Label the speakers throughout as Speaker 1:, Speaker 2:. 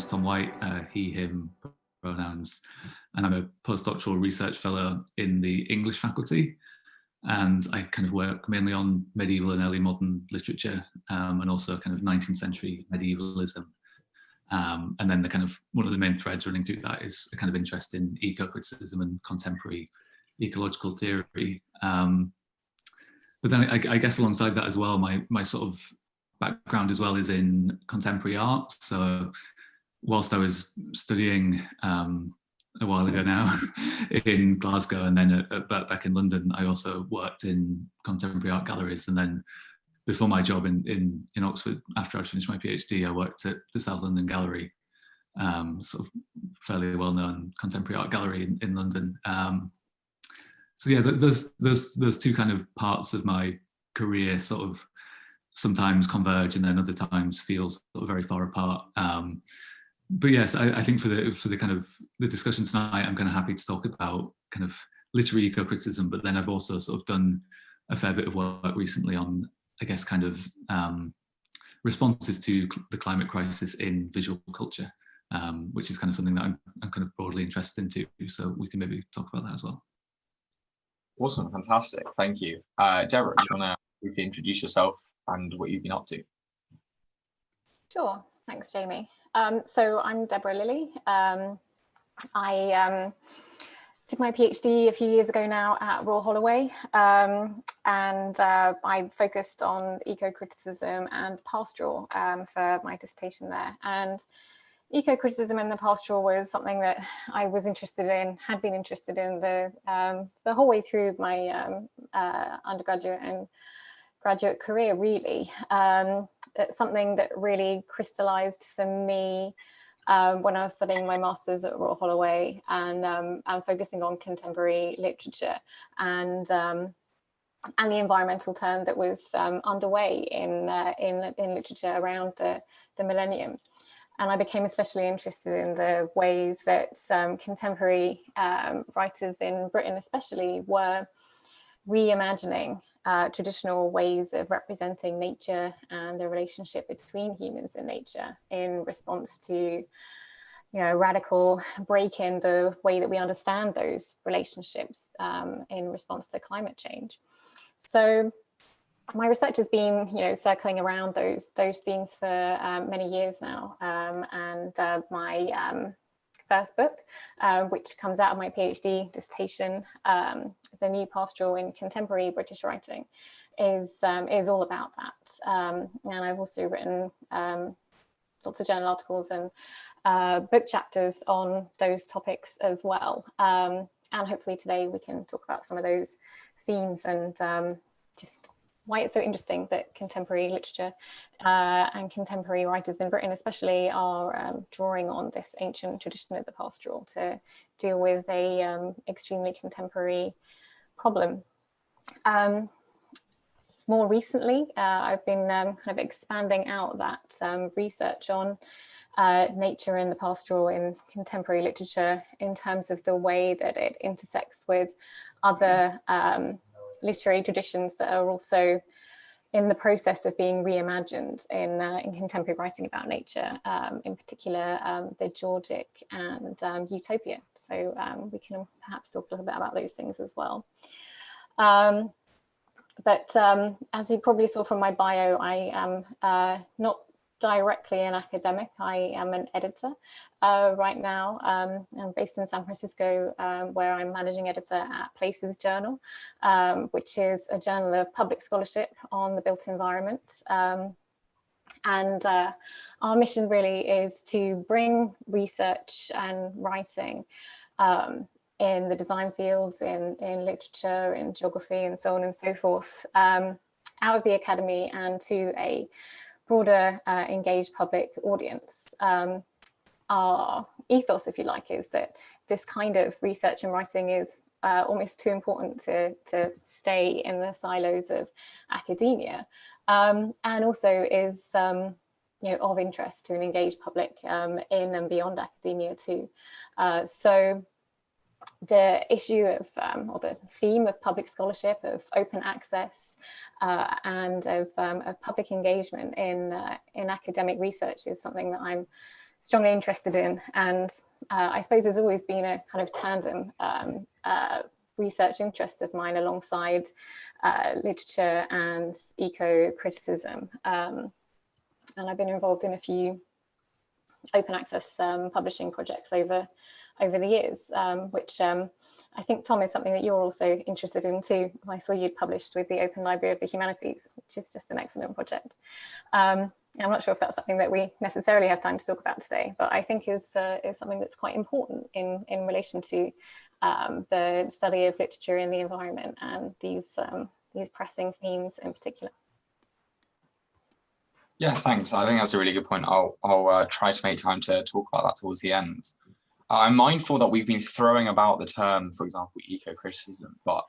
Speaker 1: name's Tom White, he, him pronouns, and I'm a postdoctoral research fellow in the English faculty. And I kind of work mainly on medieval and early modern literature, and also kind of 19th century medievalism. And then the kind of one of the main threads running through that is a kind of interest in eco-criticism and contemporary ecological theory. But then I guess alongside that as well, my sort of background as well is in contemporary art. So whilst I was studying a while ago now in Glasgow and then back in London, I also worked in contemporary art galleries. And then before my job in Oxford, after I'd finished my PhD, I worked at the South London Gallery, sort of fairly well-known contemporary art gallery in London. So yeah, those two kind of parts of my career sort of sometimes converge and then other times feel sort of very far apart. But yes, I think for the kind of the discussion tonight, I'm kind of happy to talk about kind of literary eco-criticism, but then I've also sort of done a fair bit of work recently on, I guess, kind of responses to the climate crisis in visual culture, which is kind of something that I'm kind of broadly interested in too. So we can maybe talk about that as well.
Speaker 2: Awesome, fantastic, thank you. Deborah, do you want to briefly introduce yourself and what you've been up to?
Speaker 3: Sure, thanks, Jamie. So I'm Deborah Lilly. I did my PhD a few years ago now at Royal Holloway, and I focused on eco-criticism and pastoral for my dissertation there. And eco-criticism and the pastoral was something that I was interested in, had been interested in the whole way through my undergraduate and graduate career, really. It's something that really crystallized for me when I was studying my master's at Royal Holloway, and I'm focusing on contemporary literature and the environmental turn that was underway in literature around the millennium. And I became especially interested in the ways that contemporary writers in Britain especially were reimagining traditional ways of representing nature and the relationship between humans and nature in response to, a radical break in the way that we understand those relationships in response to climate change. So my research has been, circling around those themes for many years now, and my first book, which comes out of my PhD dissertation, The New Pastoral in Contemporary British Writing, is all about that. And I've also written lots of journal articles and book chapters on those topics as well. And hopefully today we can talk about some of those themes and just why it's so interesting that contemporary literature and contemporary writers in Britain especially are drawing on this ancient tradition of the pastoral to deal with a extremely contemporary problem. More recently, I've been kind of expanding out that research on nature and the pastoral in contemporary literature in terms of the way that it intersects with other literary traditions that are also in the process of being reimagined in contemporary writing about nature, in particular the Georgic and utopia. So we can perhaps talk a little bit about those things as well. But as you probably saw from my bio, I am not directly an academic. I am an editor right now. I'm based in San Francisco, where I'm managing editor at Places Journal, which is a journal of public scholarship on the built environment. And our mission really is to bring research and writing in the design fields, in literature, in geography, and so on and so forth, out of the academy and to a broader engaged public audience. Our ethos, if you like, is that this kind of research and writing is almost too important to stay in the silos of academia, and also is of interest to an engaged public in and beyond academia too. So the issue of, or the theme of public scholarship, of open access, and of public engagement in academic research is something that I'm strongly interested in, and I suppose there's always been a kind of tandem research interest of mine alongside literature and eco-criticism. And I've been involved in a few open access publishing projects over the years, which I think, Tom, is something that you're also interested in too. I saw you'd published with the Open Library of the Humanities, which is just an excellent project. I'm not sure if that's something that we necessarily have time to talk about today, but I think is something that's quite important in relation to the study of literature in the environment and these pressing themes in particular.
Speaker 2: Yeah, thanks. I think that's a really good point. I'll try to make time to talk about that towards the end. I'm mindful that we've been throwing about the term, for example, eco-criticism, but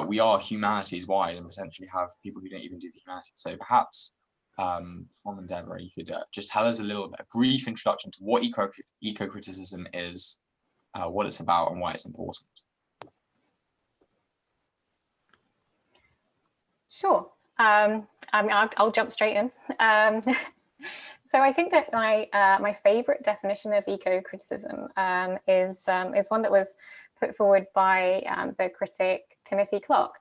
Speaker 2: we are humanities wide and potentially have people who don't even do the humanities. So perhaps Tom and Deborah, you could just tell us a brief introduction to what eco-criticism is, what it's about, and why it's important.
Speaker 3: Sure. I mean, I'll jump straight in. So I think that my favorite definition of eco-criticism is one that was put forward by the critic Timothy Clark,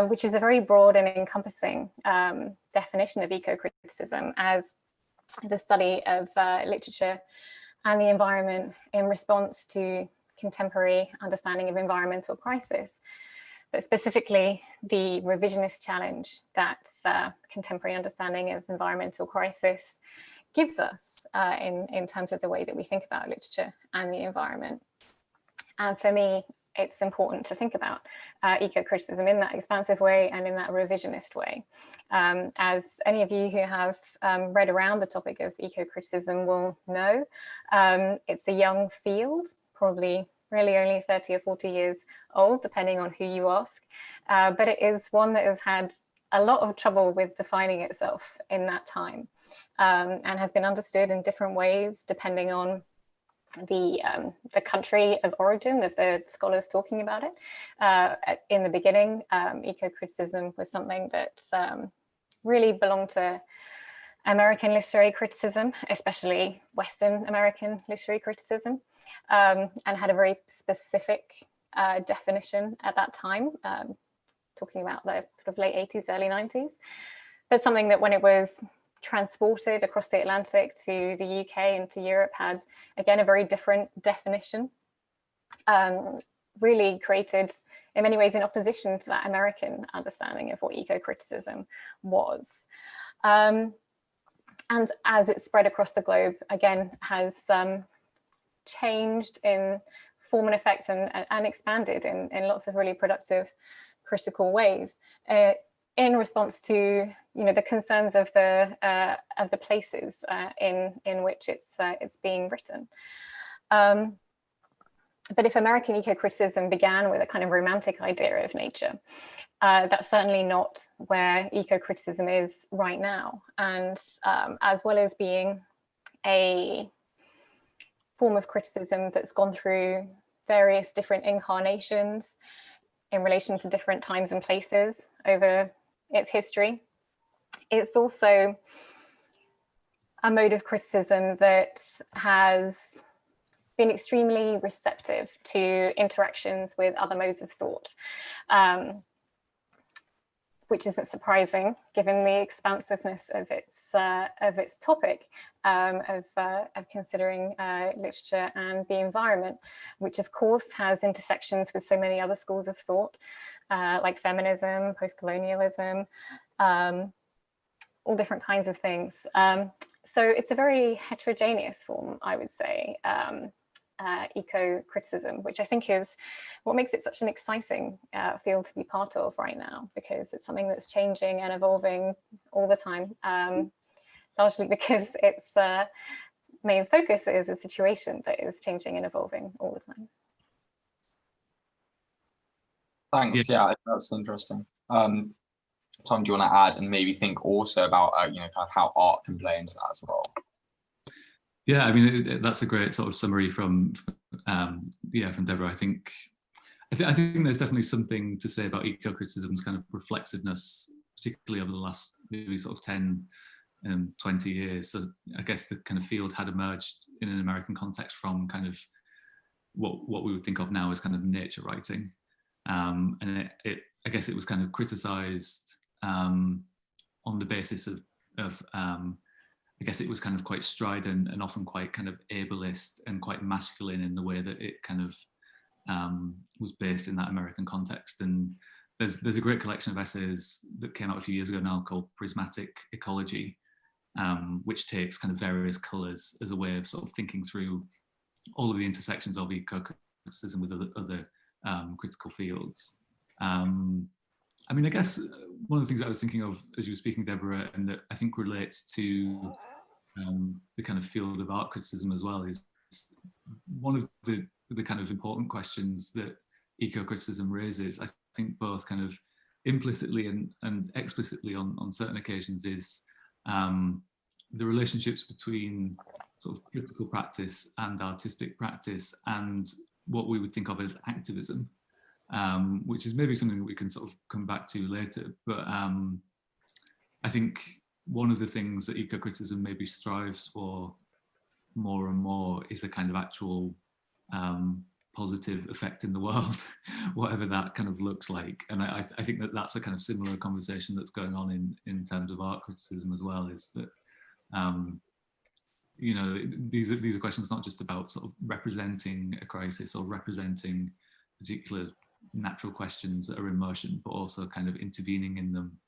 Speaker 3: which is a very broad and encompassing definition of eco-criticism as the study of literature and the environment in response to contemporary understanding of environmental crisis, but specifically the revisionist challenge that contemporary understanding of environmental crisis gives us in terms of the way that we think about literature and the environment. And for me, it's important to think about eco-criticism in that expansive way and in that revisionist way. As any of you who have read around the topic of eco-criticism will know, it's a young field, probably really only 30 or 40 years old, depending on who you ask. But it is one that has had a lot of trouble with defining itself in that time, and has been understood in different ways, depending on the country of origin of the scholars talking about it. In the beginning, eco-criticism was something that really belonged to American literary criticism, especially Western American literary criticism, and had a very specific definition at that time, talking about the sort of late 80s, early 90s. But something that when it was transported across the Atlantic to the UK and to Europe had, again, a very different definition, really created in many ways in opposition to that American understanding of what eco-criticism was. And as it spread across the globe, again, has changed in form and effect and expanded in lots of really productive critical ways in response to the concerns of the places in which it's being written. But if American eco-criticism began with a kind of romantic idea of nature, that's certainly not where eco-criticism is right now. And as well as being a form of criticism that's gone through various different incarnations in relation to different times and places over its history, it's also a mode of criticism that has been extremely receptive to interactions with other modes of thought, which isn't surprising given the expansiveness of its topic, of considering literature and the environment, which of course has intersections with so many other schools of thought, like feminism, post-colonialism, all different kinds of things. So it's a very heterogeneous form, I would say, eco-criticism, which I think is what makes it such an exciting field to be part of right now, because it's something that's changing and evolving all the time, largely because its main focus is a situation that is changing and evolving all the time.
Speaker 2: Thanks. Yeah, that's interesting. Tom, do you want to add and maybe think also about kind of how art can play into that as well?
Speaker 1: Yeah, I mean, that's a great sort of summary from Deborah. I think there's definitely something to say about eco-criticism's kind of reflexiveness, particularly over the last maybe sort of 10 20 years. So I guess the kind of field had emerged in an American context from kind of what we would think of now as kind of nature writing. And I guess it was kind of criticized on the basis of I guess it was kind of quite strident and often quite kind of ableist and quite masculine in the way that it kind of was based in that American context. And there's a great collection of essays that came out a few years ago now called Prismatic Ecology, which takes kind of various colours as a way of sort of thinking through all of the intersections of eco-criticism with other critical fields. I mean, I guess one of the things I was thinking of as you were speaking, Deborah, and that I think relates to the kind of field of art criticism as well, is one of the kind of important questions that eco-criticism raises, I think both kind of implicitly and explicitly on certain occasions, is the relationships between sort of critical practice and artistic practice and what we would think of as activism, which is maybe something that we can sort of come back to later. But I think one of the things that eco-criticism maybe strives for more and more is a kind of actual positive effect in the world, whatever that kind of looks like. And I think that that's a kind of similar conversation that's going on in terms of art criticism as well, is that you know, these are questions not just about sort of representing a crisis or representing particular natural questions that are in motion, but also kind of intervening in them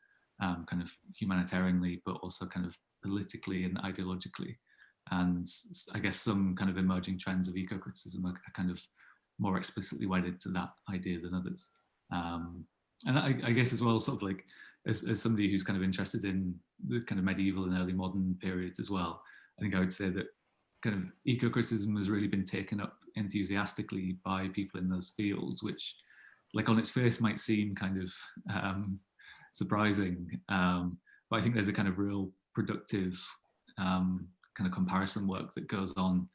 Speaker 1: kind of humanitarianly, but also kind of politically and ideologically. And I guess some kind of emerging trends of eco-criticism are kind of more explicitly wedded to that idea than others. And I guess as well, sort of like, as somebody who's kind of interested in the kind of medieval and early modern periods as well, I think I would say that kind of eco-criticism has really been taken up enthusiastically by people in those fields, which like on its face might seem kind of surprising, but I think there's a kind of real productive kind of comparison work that goes on,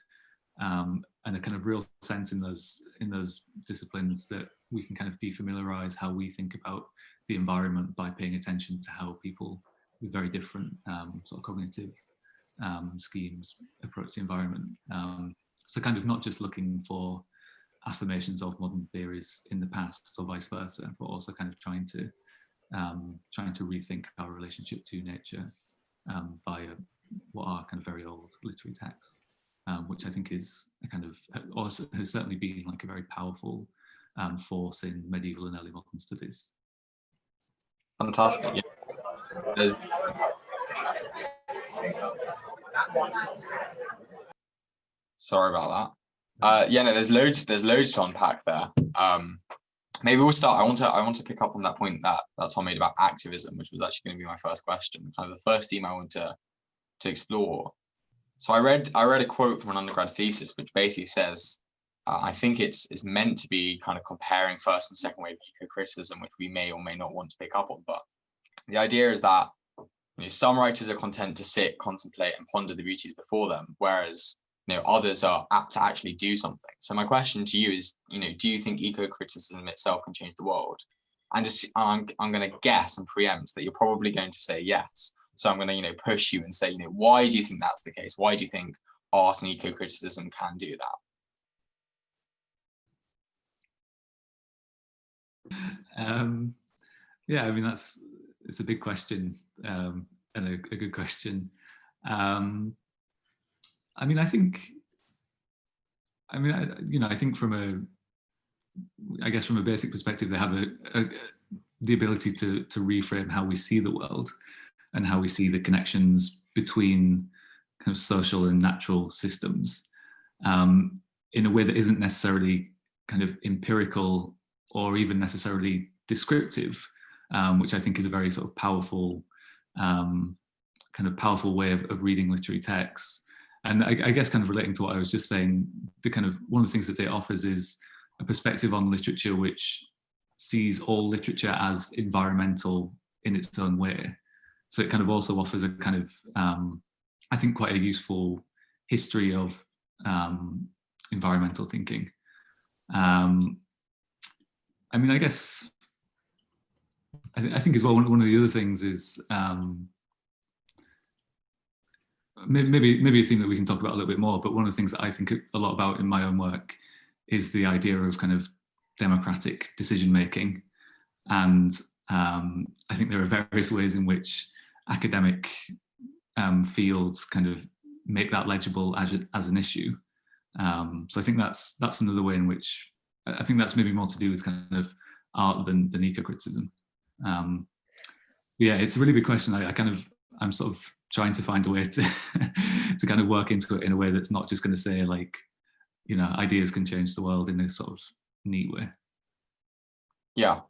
Speaker 1: and a kind of real sense in those disciplines that we can kind of defamiliarize how we think about the environment by paying attention to how people with very different sort of cognitive schemes approach the environment. So kind of not just looking for affirmations of modern theories in the past or vice versa, but also kind of trying to rethink our relationship to nature via what are kind of very old literary texts, which I think is a kind of, or has certainly been like a very powerful force in medieval and early modern studies.
Speaker 2: Fantastic. Yeah. Sorry about that. Yeah, no, there's loads to unpack there. Maybe we'll start. I want to pick up on that point that Tom made about activism, which was actually going to be my first question, kind of the first theme I want to explore. So I read a quote from an undergrad thesis, which basically says, I think it's meant to be kind of comparing first and second wave eco-criticism, which we may or may not want to pick up on. But the idea is that, you know, some writers are content to sit, contemplate, and ponder the beauties before them, whereas, you know, others are apt to actually do something. So my question to you is, you know, do you think eco-criticism itself can change the world? And just I'm going to guess and preempt that you're probably going to say yes. So I'm going to, you know, push you and say, you know, why do you think that's the case? Why do you think art and eco-criticism can do
Speaker 1: that? Yeah, I mean, it's a big question, and a good question. I mean, I think from a basic perspective, they have the ability to reframe how we see the world and how we see the connections between kind of social and natural systems in a way that isn't necessarily kind of empirical or even necessarily descriptive, which I think is a very sort of powerful way of reading literary texts. And I guess kind of relating to what I was just saying, one of the things that it offers is a perspective on literature which sees all literature as environmental in its own way. So it kind of also offers a kind of, I think, quite a useful history of environmental thinking. I mean, I guess, I think as well, one of the other things is, maybe a theme that we can talk about a little bit more, but one of the things that I think a lot about in my own work is the idea of kind of democratic decision making. And I think there are various ways in which academic fields kind of make that legible as an issue. So I think that's another way in which I think that's maybe more to do with kind of art than eco-criticism. Yeah, it's a really big question. I'm sort of trying to find a way to to kind of work into it in a way that's not just going to say like, you know, ideas can change the world in a sort of neat way.
Speaker 2: Yeah.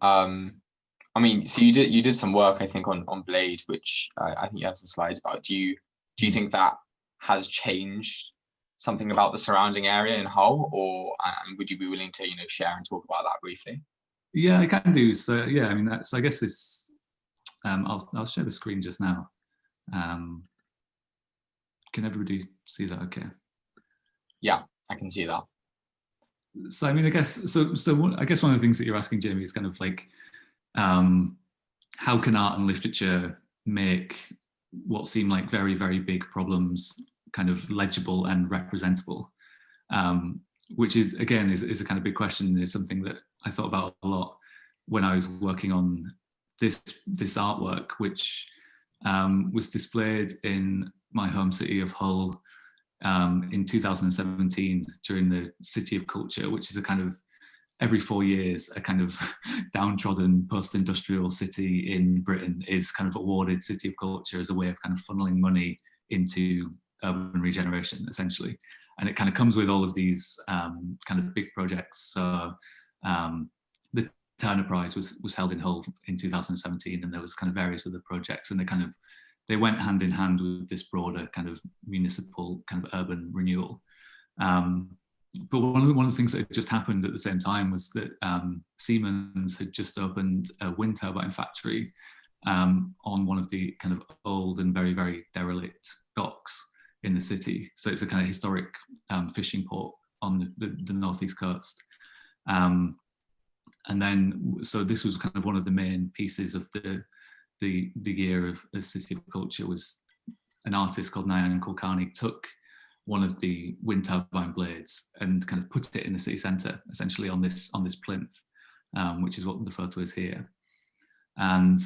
Speaker 2: I mean, so you did some work, I think, on Blade, which I think you have some slides about. Do you think that has changed something about the surrounding area in Hull, or would you be willing to, you know, share and talk about that briefly?
Speaker 1: Yeah, I can do. So yeah, I mean, so I guess this. I'll share the screen just now. Can everybody see that? Okay.
Speaker 2: Yeah, I can see that.
Speaker 1: So I mean, I guess I guess one of the things that you're asking, Jamie, is kind of like, how can art and literature make what seem like very, very big problems kind of legible and representable? Which is, again, is a kind of big question. Is something that I thought about a lot when I was working on this artwork, which was displayed in my home city of Hull in 2017 during the City of Culture, which is a kind of every 4 years a kind of downtrodden post-industrial city in Britain is kind of awarded City of Culture as a way of kind of funneling money into urban regeneration, essentially. And it kind of comes with all of these kind of big projects. So the Turner Prize was held in Hull in 2017, and there was kind of various other projects, and they went hand in hand with this broader kind of municipal kind of urban renewal. But one of the things that had just happened at the same time was that Siemens had just opened a wind turbine factory on one of the kind of old and very, very derelict docks in the city. So it's a kind of historic fishing port on the northeast coast. And then, so this was kind of one of the main pieces of the year of the City of Culture. Was an artist called Nayan Kulkarni took one of the wind turbine blades and kind of put it in the city centre, essentially on this plinth, which is what the photo is here. And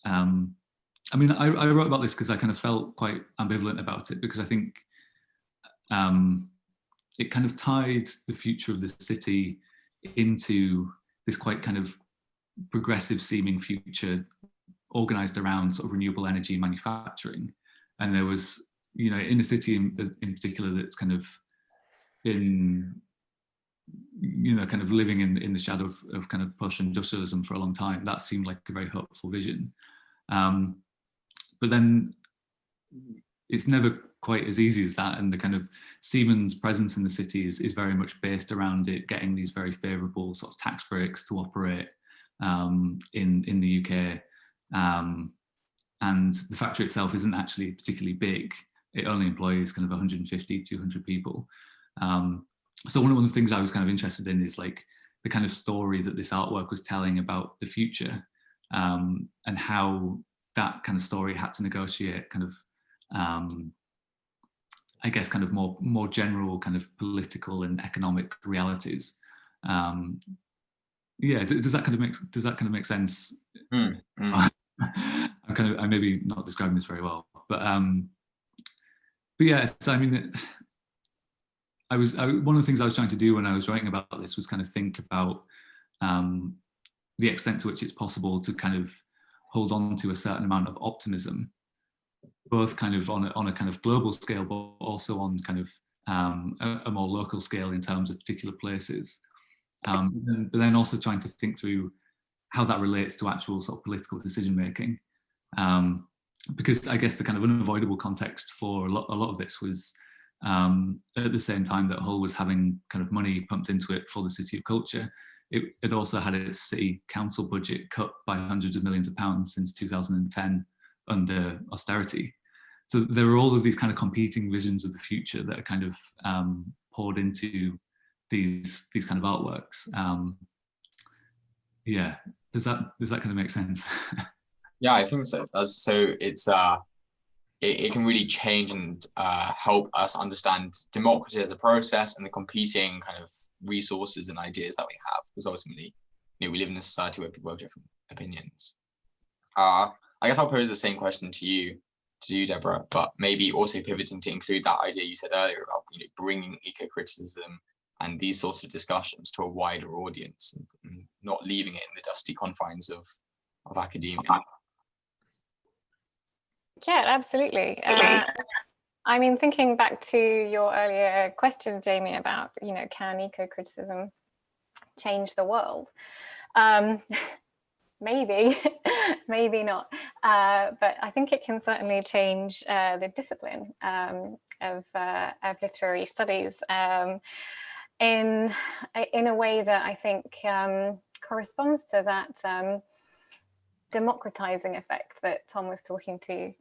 Speaker 1: I mean, I wrote about this because I kind of felt quite ambivalent about it, because I think it kind of tied the future of the city into this quite kind of progressive seeming future organised around sort of renewable energy manufacturing. And there was, you know, in the city in particular, that's kind of been, you know, kind of living in the shadow of kind of post-industrialism for a long time. That seemed like a very hopeful vision. But then it's never quite as easy as that. And the kind of Siemens presence in the city is very much based around it getting these very favourable sort of tax breaks to operate in the UK. And the factory itself isn't actually particularly big. It only employs kind of 150, 200 people. So one of the things I was kind of interested in is like the kind of story that this artwork was telling about the future, and how that kind of story had to negotiate kind of, I guess, kind of more general kind of political and economic realities. Yeah, does that kind of make sense? I'm maybe not describing this very well, but yeah. So I mean, one of the things I was trying to do when I was writing about this was kind of think about the extent to which it's possible to kind of hold on to a certain amount of optimism, both kind of on a kind of global scale, but also on kind of a more local scale in terms of particular places. But then also trying to think through how that relates to actual sort of political decision making. Because I guess the kind of unavoidable context for a lot of this was at the same time that Hull was having kind of money pumped into it for the City of Culture, it also had its city council budget cut by hundreds of millions of pounds since 2010 under austerity. So there are all of these kind of competing visions of the future that are kind of poured into these kind of artworks. Yeah, does that kind of make sense?
Speaker 2: Yeah, I think so. So it's it can really change and help us understand democracy as a process and the competing kind of resources and ideas that we have, because ultimately, we live in a society where people have different opinions. I guess I'll pose the same question to you, Deborah, but maybe also pivoting to include that idea you said earlier about bringing eco-criticism and these sorts of discussions to a wider audience, and not leaving it in the dusty confines of academia.
Speaker 3: Yeah, absolutely. I mean, thinking back to your earlier question, Jamie, about, can eco-criticism change the world? Maybe, maybe not. But I think it can certainly change the discipline of literary studies in a way that I think corresponds to that democratizing effect that Tom was talking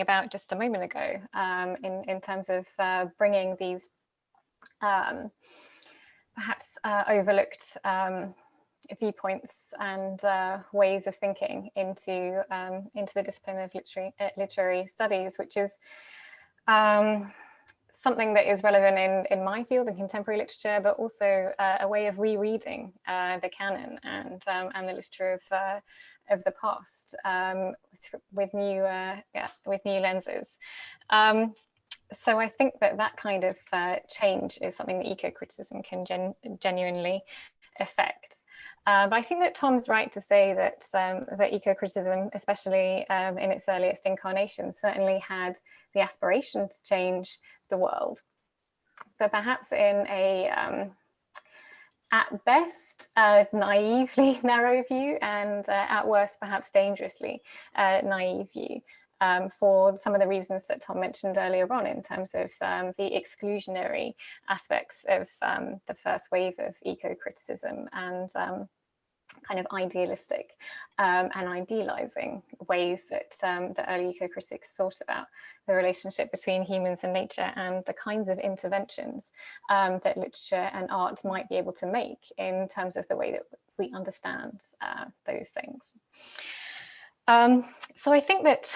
Speaker 3: about just a moment ago, in terms of bringing these perhaps overlooked viewpoints and ways of thinking into the discipline of literary studies, which is something that is relevant in my field, in contemporary literature, but also a way of rereading the canon and the literature of the past with new lenses. So I think that kind of change is something that eco-criticism can genuinely affect. But I think that Tom's right to say that that eco-criticism, especially in its earliest incarnation, certainly had the aspiration to change the world, but perhaps in a, at best, naively narrow view, and at worst, perhaps dangerously naive view, for some of the reasons that Tom mentioned earlier on, in terms of the exclusionary aspects of the first wave of eco-criticism, and kind of idealistic and idealizing ways that the early eco-critics thought about the relationship between humans and nature, and the kinds of interventions that literature and art might be able to make in terms of the way that we understand those things. So I think that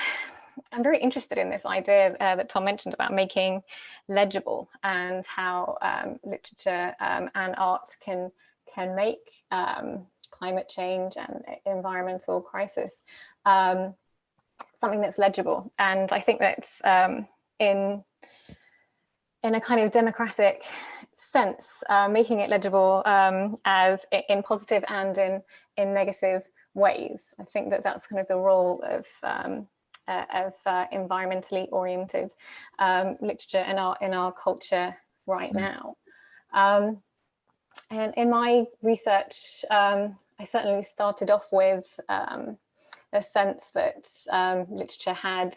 Speaker 3: I'm very interested in this idea that Tom mentioned about making legible, and how literature and art can make climate change and environmental crisis something that's legible. And I think that in a kind of democratic sense, making it legible as in positive and in negative ways, I think that that's kind of the role of environmentally oriented literature and art in our culture right now. And in my research, I certainly started off with a sense that literature had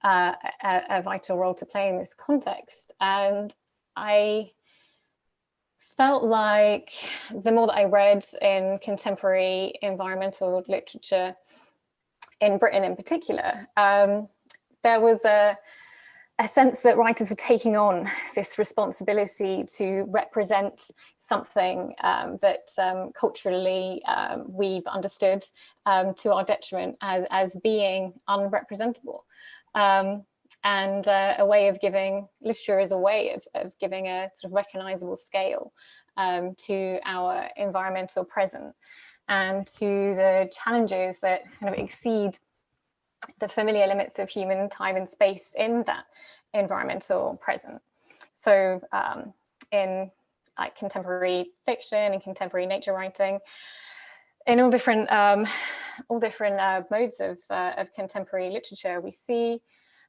Speaker 3: a vital role to play in this context. And I felt like the more that I read in contemporary environmental literature, in Britain in particular, there was a sense that writers were taking on this responsibility to represent something that culturally we've understood to our detriment as being unrepresentable. And a way of giving, literature is a way of giving a sort of recognizable scale to our environmental present, and to the challenges that kind of exceed the familiar limits of human time and space in that environmental present. So in like contemporary fiction and contemporary nature writing, in all different modes of contemporary literature, we see,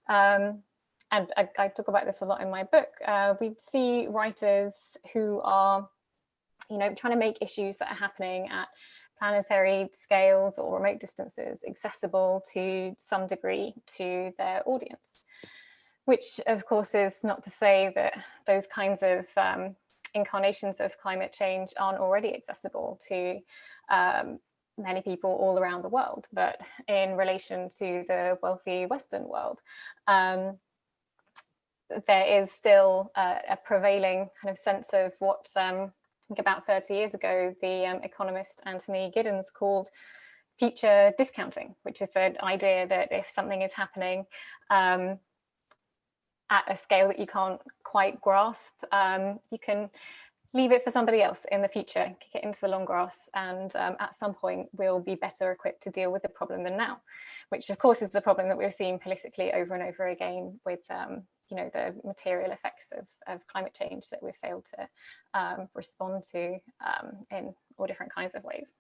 Speaker 3: and I talk about this a lot in my book, we see writers who are, trying to make issues that are happening at planetary scales or remote distances accessible to some degree to their audience, which of course is not to say that those kinds of incarnations of climate change aren't already accessible to many people all around the world. But in relation to the wealthy Western world, there is still a prevailing kind of sense of what I think about 30 years ago, the economist Anthony Giddens called future discounting, which is the idea that if something is happening at a scale that you can't quite grasp, you can leave it for somebody else in the future, kick it into the long grass, and at some point we'll be better equipped to deal with the problem than now, which of course is the problem that we're seeing politically over and over again with you know, the material effects of climate change that we've failed to respond to in all different kinds of ways.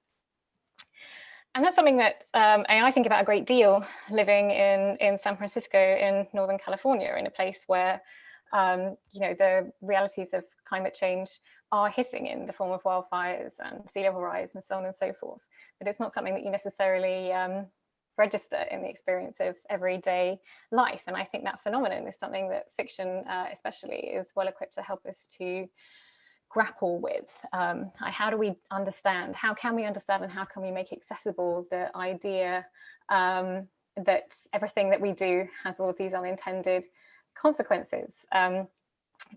Speaker 3: And that's something that I think about a great deal living in San Francisco in Northern California, in a place where you know, the realities of climate change are hitting in the form of wildfires and sea level rise and so on and so forth. But it's not something that you necessarily register in the experience of everyday life. And I think that phenomenon is something that fiction especially is well equipped to help us to grapple with. How do we understand, how can we understand, and how can we make accessible the idea that everything that we do has all of these unintended consequences.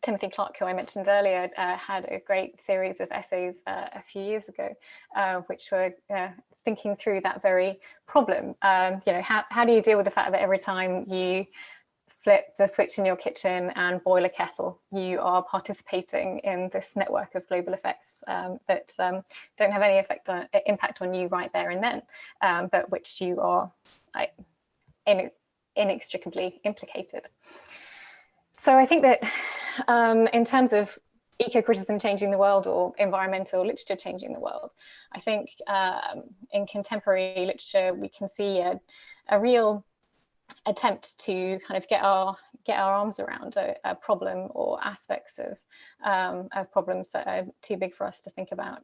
Speaker 3: Timothy Clark, who I mentioned earlier, had a great series of essays a few years ago, which were thinking through that very problem. You know, how do you deal with the fact that every time you flip the switch in your kitchen and boil a kettle, you are participating in this network of global effects that don't have any impact on you right there and then, but which you are inextricably implicated. So I think that in terms of eco-criticism changing the world or environmental literature changing the world, I think in contemporary literature we can see a real attempt to kind of get our arms around a problem or aspects of problems that are too big for us to think about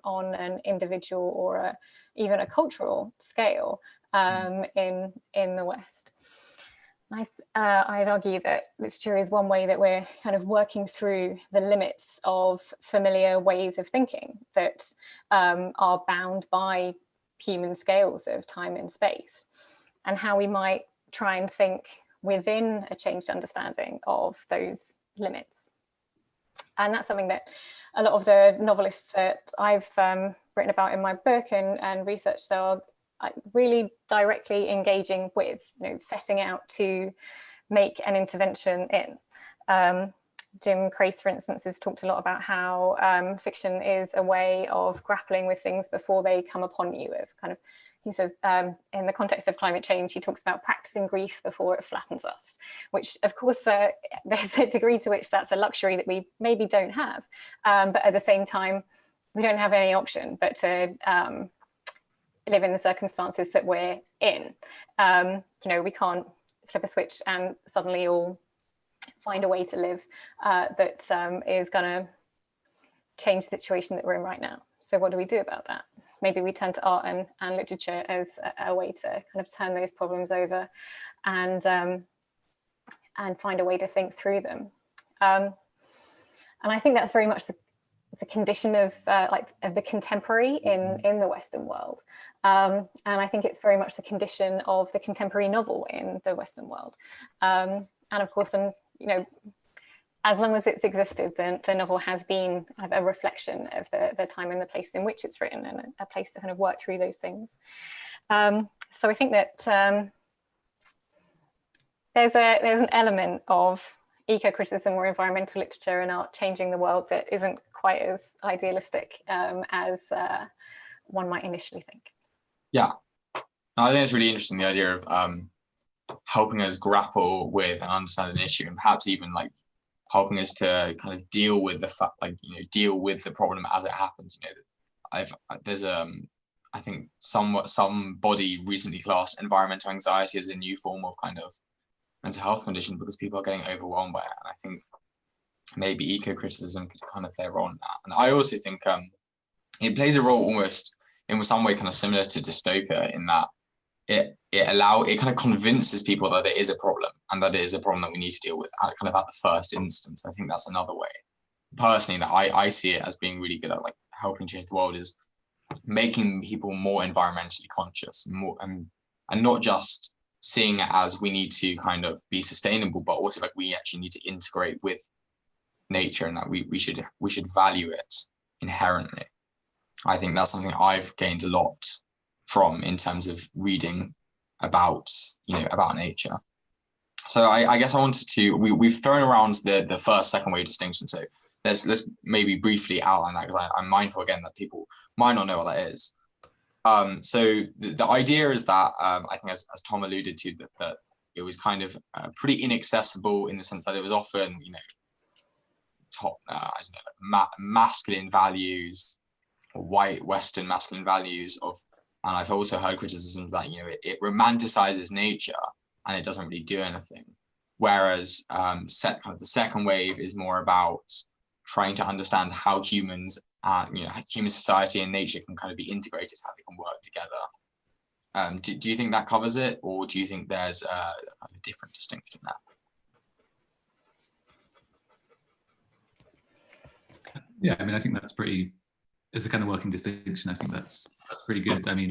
Speaker 3: on an individual or even a cultural scale in the West. I'd argue that literature is one way that we're kind of working through the limits of familiar ways of thinking that are bound by human scales of time and space, and how we might try and think within a changed understanding of those limits. And that's something that a lot of the novelists that I've written about in my book and researched are really directly engaging with, you know, setting out to make an intervention in. Jim Crace, for instance, has talked a lot about how fiction is a way of grappling with things before they come upon you. Of kind of, he says, in the context of climate change, he talks about practicing grief before it flattens us, which of course there's a degree to which that's a luxury that we maybe don't have, but at the same time, we don't have any option but to live in the circumstances that we're in. You know, we can't flip a switch and suddenly all find a way to live that is going to change the situation that we're in right now. So what do we do about that? Maybe we turn to art and literature as a way to kind of turn those problems over and find a way to think through them. And I think that's very much the condition of the contemporary in the Western world. And I think it's very much the condition of the contemporary novel in the Western world. And of course, then, you know, as long as it's existed, then the novel has been a reflection of the time and the place in which it's written, and a place to kind of work through those things. So I think that there's an element of eco-criticism or environmental literature and art changing the world that isn't quite as idealistic as one might initially think.
Speaker 2: Yeah, I think it's really interesting, the idea of helping us grapple with and understand an issue, and perhaps even like helping us to kind of deal with the fact, like, you know, deal with the problem as it happens. You know, there's I think somebody recently classed environmental anxiety as a new form of kind of mental health condition because people are getting overwhelmed by it. And I think maybe eco-criticism could kind of play a role in that. And I also think it plays a role almost in some way kind of similar to dystopia, in that it kind of convinces people that it is a problem, and that it is a problem that we need to deal with at the first instance. I think that's another way personally that I see it as being really good at like helping change the world, is making people more environmentally conscious, more and not just seeing it as we need to kind of be sustainable, but also like we actually need to integrate with nature, and that we should value it inherently. I think that's something I've gained a lot from in terms of reading about, about nature. So I guess I wanted to, we've thrown around the first, second wave distinction. So let's maybe briefly outline that, because I'm mindful again that people might not know what that is. So the idea is that I think, as Tom alluded to, that it was kind of pretty inaccessible in the sense that it was often, top, masculine values, or white Western masculine values of, and I've also heard criticisms that, it romanticizes nature and it doesn't really do anything. Whereas kind of the second wave is more about trying to understand how humans, human society and nature can kind of be integrated, how they can work together. Do you think that covers it, or do you think there's a different distinction there?
Speaker 1: Yeah, I mean, I think that's pretty, as a kind of working distinction, I think that's pretty good. I mean,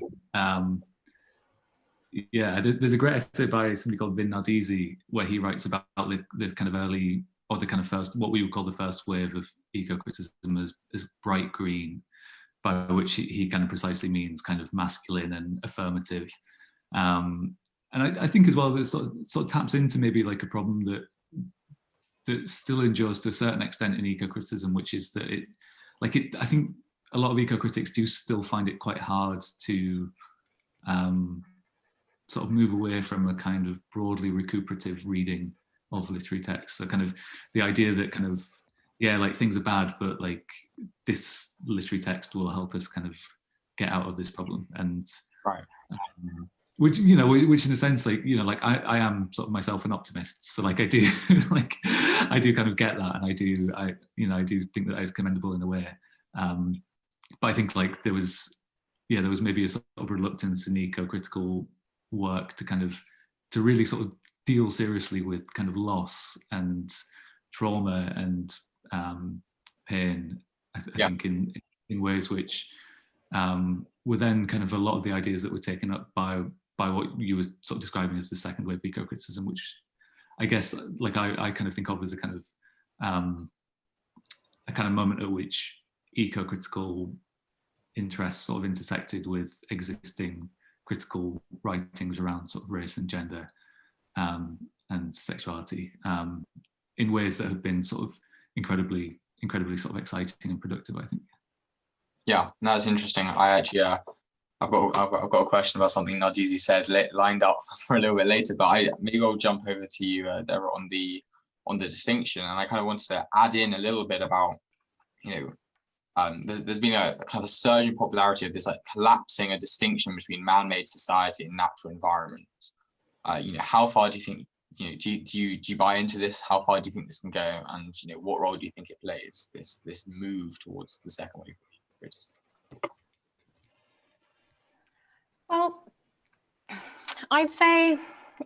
Speaker 1: yeah, there's a great essay by somebody called Vin Nardizzi where he writes about the kind of early, or the kind of first, what we would call the first wave of eco-criticism as bright green, by which he kind of precisely means kind of masculine and affirmative. And I think as well, this sort of taps into maybe like a problem that still endures to a certain extent in eco-criticism, which is that I think a lot of eco-critics do still find it quite hard to sort of move away from a kind of broadly recuperative reading of literary texts. So kind of the idea that kind of, yeah, like things are bad, but like this literary text will help us kind of get out of this problem. And
Speaker 2: right.
Speaker 1: Which in a sense, like, like I am sort of myself an optimist. So like I do, like I do kind of get that. And I do think that is commendable in a way. But I think like there was maybe a sort of reluctance in eco-critical work to really sort of deal seriously with kind of loss and trauma and pain. I think in ways which were then kind of a lot of the ideas that were taken up by what you were sort of describing as the second wave eco-criticism, which I guess like I kind of think of as a kind of moment at which eco-critical interests sort of intersected with existing critical writings around sort of race and gender and sexuality in ways that have been sort of incredibly sort of exciting and productive, I think. Yeah,
Speaker 2: that's interesting. I actually I've got a question about something Nardizzi said lined up for a little bit later, but maybe I'll jump over to you there on the distinction, and I kind of wanted to add in a little bit about there's been a kind of a surge in popularity of this like collapsing a distinction between man-made society and natural environments. How far do you think, do you buy into this? How far do you think this can go? And what role do you think it plays, this move towards the second wave of criticism?
Speaker 3: Well, I'd say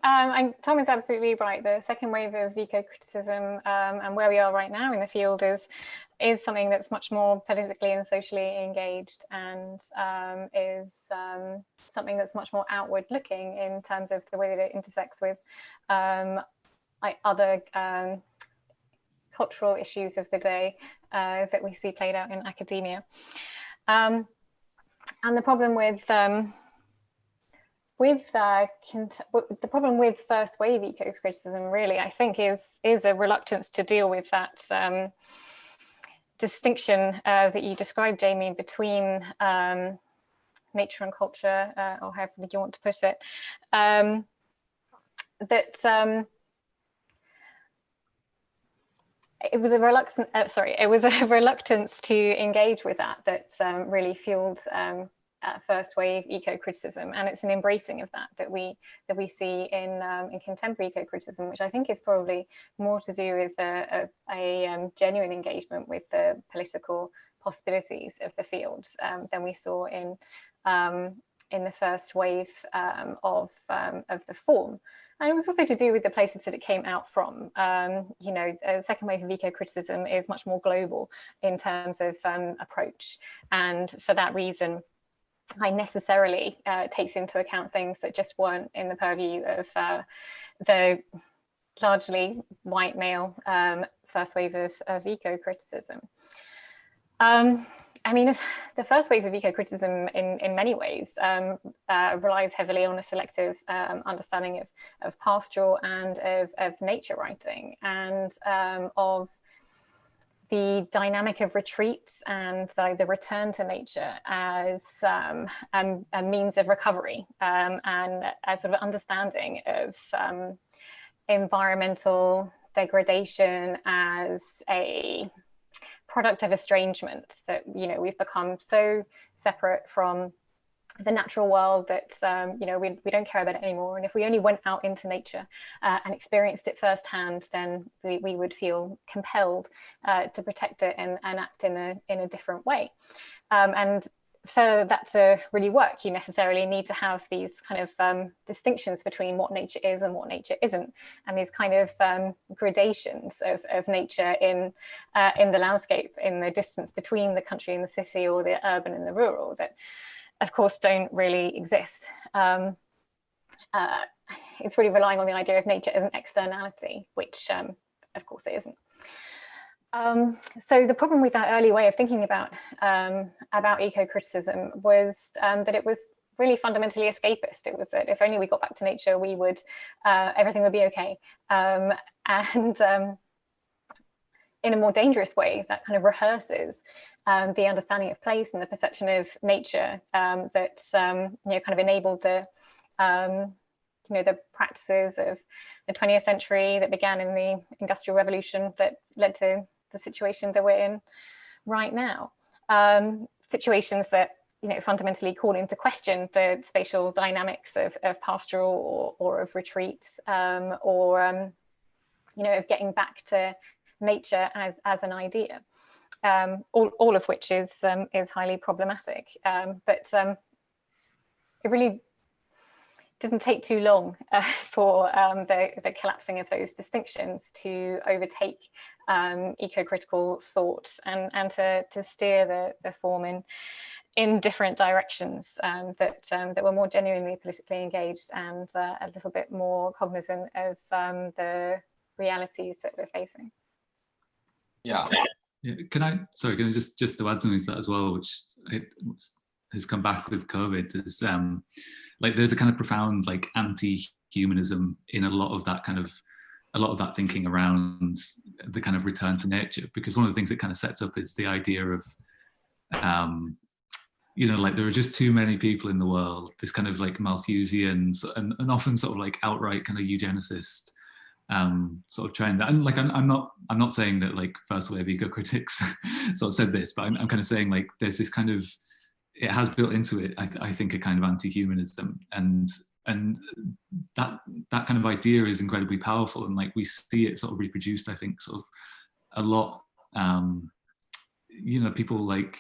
Speaker 3: Tom is absolutely right. The second wave of eco-criticism and where we are right now in the field is something that's much more politically and socially engaged, and is something that's much more outward looking in terms of the way that it intersects with like other cultural issues of the day that we see played out in academia. And the problem with the problem with first wave eco-criticism really, I think, is a reluctance to deal with that distinction that you described, Jamie, between nature and culture, or however you want to put it. It was a reluctance to engage with that really fueled first wave eco-criticism, and it's an embracing of that we see in contemporary eco-criticism, which I think is probably more to do with a genuine engagement with the political possibilities of the field than we saw in the first wave of the form. And it was also to do with the places that it came out from. A second wave of eco-criticism is much more global in terms of approach, and for that reason, I necessarily takes into account things that just weren't in the purview of the largely white male first wave of eco-criticism. I mean, the first wave of eco-criticism in many ways relies heavily on a selective understanding of pastoral and of nature writing, and of the dynamic of retreat and the return to nature as a means of recovery, and a sort of understanding of environmental degradation as a product of estrangement, that, you know, we've become so separate from the natural world that we don't care about it anymore. And if we only went out into nature and experienced it firsthand, then we would feel compelled to protect it and act in a different way. And for that to really work, you necessarily need to have these kind of distinctions between what nature is and what nature isn't, and these kind of gradations of nature in the landscape, in the distance between the country and the city, or the urban and the rural, that of course don't really exist. It's really relying on the idea of nature as an externality, which of course it isn't. So the problem with that early way of thinking about eco-criticism was that it was really fundamentally escapist. It was that if only we got back to nature, we would everything would be okay. And in a more dangerous way, that kind of rehearses the understanding of place and the perception of nature that kind of enabled the the practices of the 20th century that began in the Industrial Revolution, that led to the situation that we're in right now. Situations that fundamentally call into question the spatial dynamics of pastoral or of retreat, or of getting back to nature as an idea, all of which is highly problematic. But it really didn't take too long for the collapsing of those distinctions to overtake eco-critical thought and to steer the form in different directions that were more genuinely politically engaged and a little bit more cognizant of the realities that we're facing.
Speaker 2: Yeah.
Speaker 1: Can I just to add something to that as well, which has come back with COVID, is there's a kind of profound anti-humanism in a lot of that thinking around the kind of return to nature, because one of the things it kind of sets up is the idea of there are just too many people in the world, this kind of Malthusian and often sort of outright kind of eugenicist sort of trend. And I'm not saying that first wave eco critics sort of said this, but I'm kind of saying there's this kind of, it has built into it, I think, a kind of anti-humanism, and that kind of idea is incredibly powerful, and we see it sort of reproduced, I think, sort of a lot. People like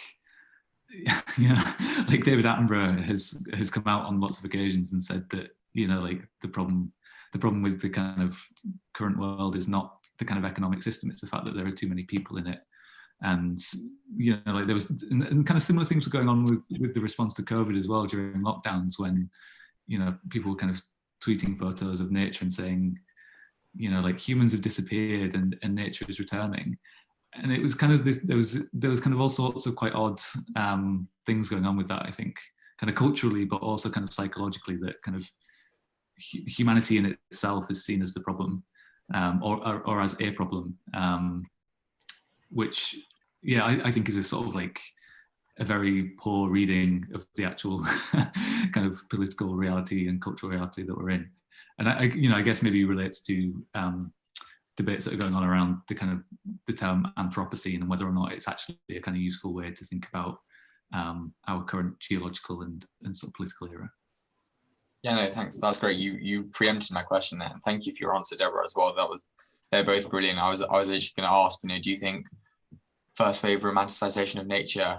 Speaker 1: David Attenborough has come out on lots of occasions and said that the problem with the kind of current world is not the kind of economic system, it's the fact that there are too many people in it. And there was and kind of similar things were going on with the response to COVID as well during lockdowns, when people were kind of tweeting photos of nature and saying humans have disappeared and nature is returning. And it was kind of this, there was kind of all sorts of quite odd things going on with that, I think, kind of culturally, but also kind of psychologically, that kind of humanity in itself is seen as the problem, or as a problem, which I think is a sort of a very poor reading of the actual kind of political reality and cultural reality that we're in. And I guess maybe relates to debates that are going on around the term Anthropocene, and whether or not it's actually a kind of useful way to think about our current geological and sort of political era.
Speaker 2: Yeah, no, thanks. That's great. You preempted my question there. And thank you for your answer, Deborah, as well. They're both brilliant. I was actually going to ask, do you think first wave romanticization of nature,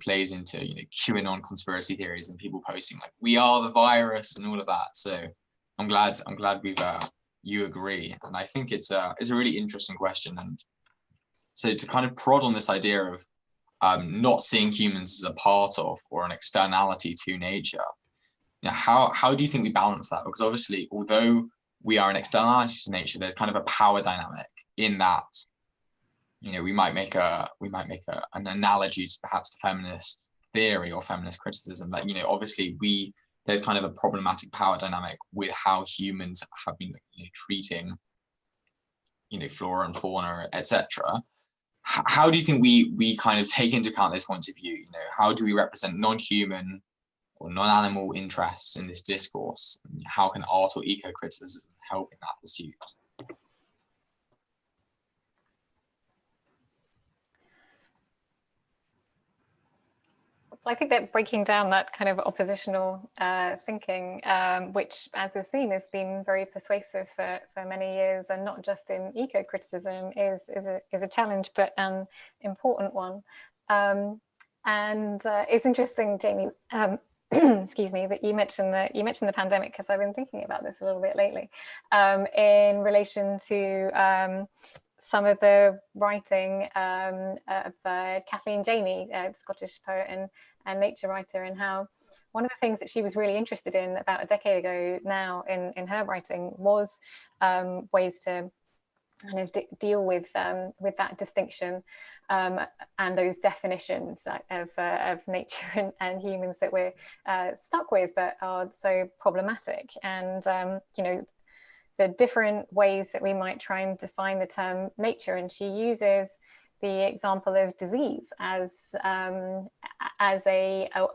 Speaker 2: plays into QAnon conspiracy theories and people posting we are the virus and all of that? So I'm glad we've you agree, and I think it's a really interesting question. And so to kind of prod on this idea of not seeing humans as a part of or an externality to nature, how do you think we balance that? Because obviously, although we are an externality to nature, there's kind of a power dynamic in that we might make an analogy to perhaps to feminist theory or feminist criticism that, obviously there's kind of a problematic power dynamic with how humans have been treating, flora and fauna, etc. How do you think we kind of take into account this point of view? How do we represent non-human or non-animal interests in this discourse? How can art or eco-criticism help in that pursuit?
Speaker 3: I think that breaking down that kind of oppositional thinking, which, as we've seen, has been very persuasive for many years, and not just in eco-criticism, is a challenge, but an important one. And it's interesting, Jamie, excuse me, that you mentioned the pandemic, because I've been thinking about this a little bit lately, in relation to some of the writing of Kathleen Janey, Scottish poet and nature writer, and how one of the things that she was really interested in about a decade ago now in her writing was ways to kind of deal with that distinction and those definitions of nature and humans that we're stuck with, but are so problematic. And the different ways that we might try and define the term nature, and she uses the example of disease as a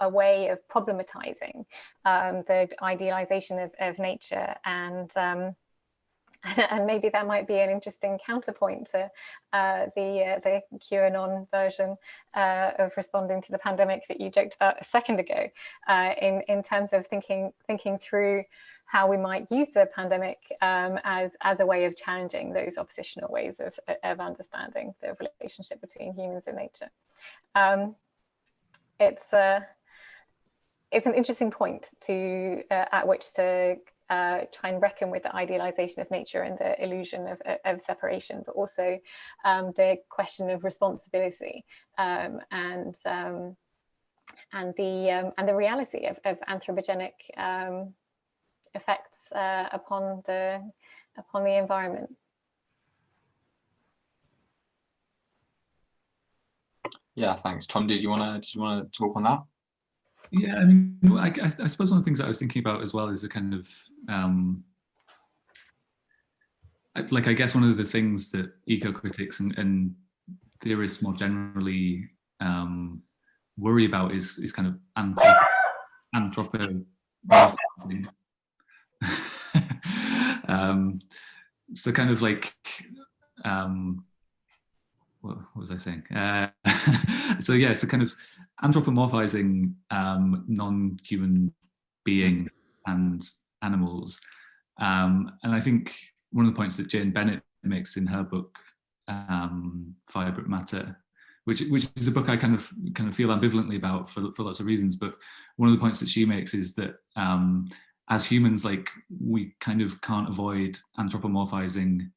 Speaker 3: way of problematizing the idealization of nature, and maybe that might be an interesting counterpoint to the QAnon version of responding to the pandemic that you joked about a second ago, in terms of thinking through how we might use the pandemic as a way of challenging those oppositional ways of understanding the relationship between humans and nature. It's an interesting point to at which to try and reckon with the idealization of nature and the illusion of separation, but also the question of responsibility and the reality of anthropogenic effects upon the environment.
Speaker 2: Yeah, thanks, Tom. Did you want to talk on that?
Speaker 1: Yeah, I mean, I suppose one of the things that I was thinking about as well is the kind of I guess one of the things that eco-critics and theorists more generally worry about is kind of anthropomorphizing. So kind of like what was I saying? So yeah, so kind of anthropomorphizing non-human beings and animals, and I think one of the points that Jane Bennett makes in her book Fibre Matter, which is a book I kind of feel ambivalently about for lots of reasons, but one of the points that she makes is that as humans, like, we kind of can't avoid anthropomorphizing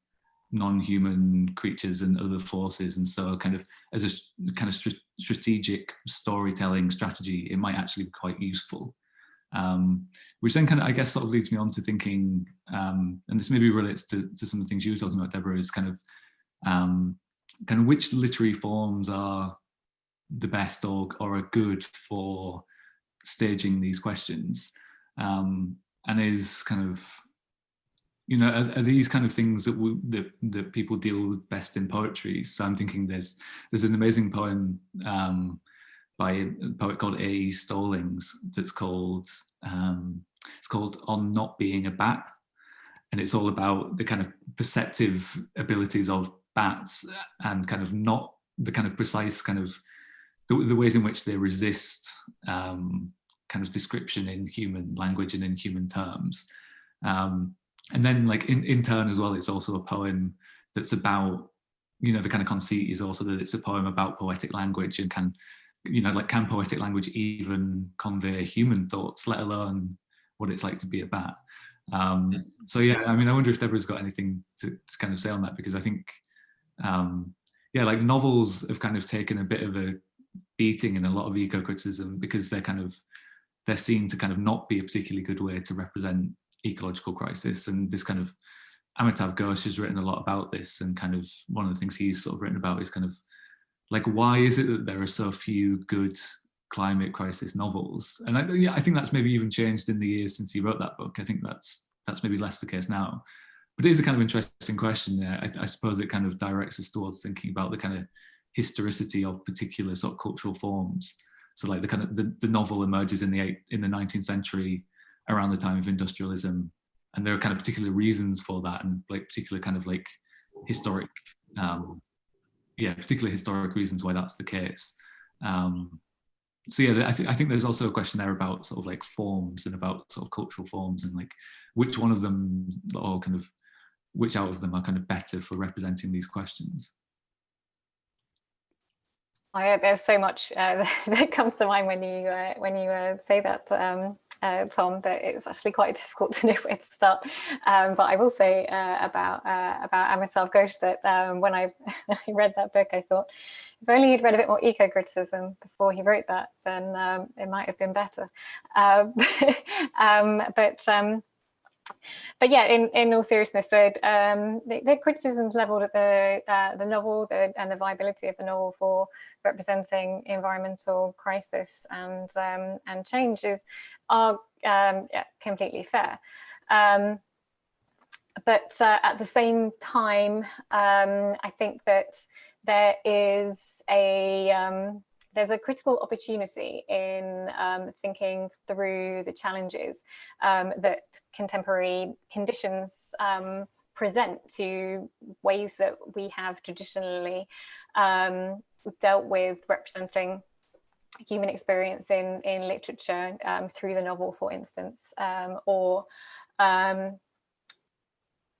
Speaker 1: non-human creatures and other forces, and so kind of as a kind of strategic storytelling strategy, it might actually be quite useful, which then kind of, I guess, sort of leads me on to thinking, and this maybe relates to some of the things you were talking about, Deborah, is kind of which literary forms are the best or are good for staging these questions, and is kind of, are these kind of things that people deal with best in poetry? So I'm thinking there's an amazing poem by a poet called A.E. Stallings that's called On Not Being a Bat, and it's all about the kind of perceptive abilities of bats and kind of not the kind of precise kind of the ways in which they resist kind of description in human language and in human terms. And then, like, in turn as well, it's also a poem that's about, the kind of conceit is also that it's a poem about poetic language, and can poetic language even convey human thoughts, let alone what it's like to be a bat? So yeah, I mean, I wonder if Deborah's got anything to kind of say on that, because I think, like, novels have kind of taken a bit of a beating in a lot of eco-criticism because they're seen to kind of not be a particularly good way to represent ecological crisis, and this kind of Amitav Ghosh has written a lot about this, and kind of one of the things he's sort of written about is kind of like, why is it that there are so few good climate crisis novels? And I think that's maybe even changed in the years since he wrote that book. I think that's maybe less the case now. But it is a kind of interesting question. I suppose it kind of directs us towards thinking about the kind of historicity of particular sort of cultural forms. So like the kind of the novel emerges in the 19th century around the time of industrialism, and there are kind of particular reasons for that, and like particular kind of like historic, particular historic reasons why that's the case. So yeah, I think there's also a question there about sort of like forms and about sort of cultural forms, and like which one of them, or kind of which out of them are kind of better for representing these questions.
Speaker 3: There's so much that comes to mind when you say that, Tom, that it's actually quite difficult to know where to start. But I will say about Amitav Ghosh that when I read that book, I thought if only he'd read a bit more eco-criticism before he wrote that, then it might have been better. But yeah, in all seriousness, the criticisms levelled at the novel and the viability of the novel for representing environmental crisis and changes are completely fair. But at the same time, I think that there's a critical opportunity in thinking through the challenges that contemporary conditions present to ways that we have traditionally dealt with representing human experience in literature through the novel, for instance, or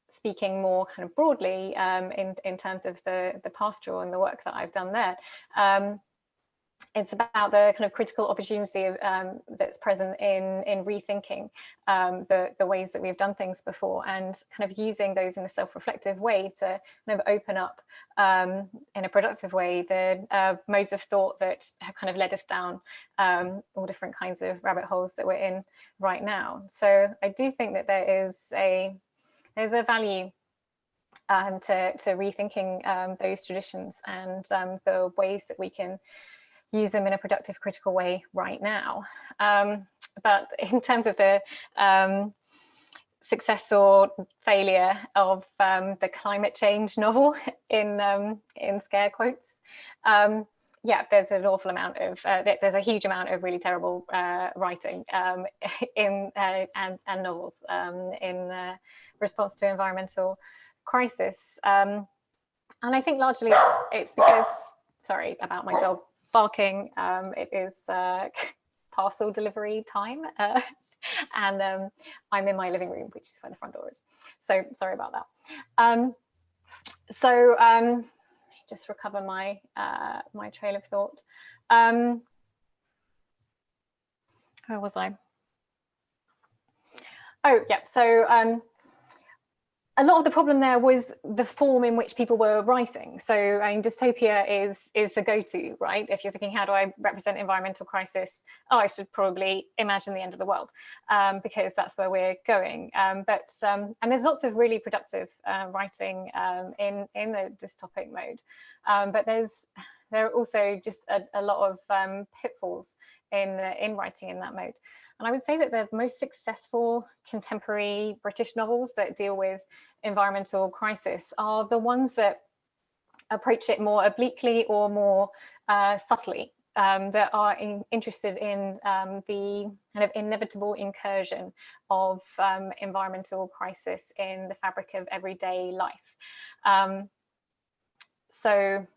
Speaker 3: speaking more kind of broadly in terms of the pastoral and the work that I've done there. It's about the kind of critical opportunity that's present in rethinking the ways that we've done things before, and kind of using those in a self-reflective way to kind of open up in a productive way the modes of thought that have kind of led us down all different kinds of rabbit holes that we're in right now. So I do think that there's a value to rethinking those traditions and the ways that we can use them in a productive, critical way right now. But in terms of the success or failure of the climate change novel in scare quotes, yeah, there's an awful amount of, there's a huge amount of really terrible writing and novels in response to environmental crisis. And I think largely it's because, sorry about my dog barking, it is parcel delivery time, and I'm in my living room, which is where the front door is. So sorry about that. Just recover my my trail of thought. Where was I? Oh yeah, so a lot of the problem there was the form in which people were writing. So I mean, dystopia is the go-to, right? If you're thinking, how do I represent environmental crisis? Oh, I should probably imagine the end of the world, because that's where we're going. And there's lots of really productive writing in the dystopic mode. But there are also just a lot of pitfalls in writing in that mode. And I would say that the most successful contemporary British novels that deal with environmental crisis are the ones that approach it more obliquely or more subtly, that are interested in the kind of inevitable incursion of environmental crisis in the fabric of everyday life. So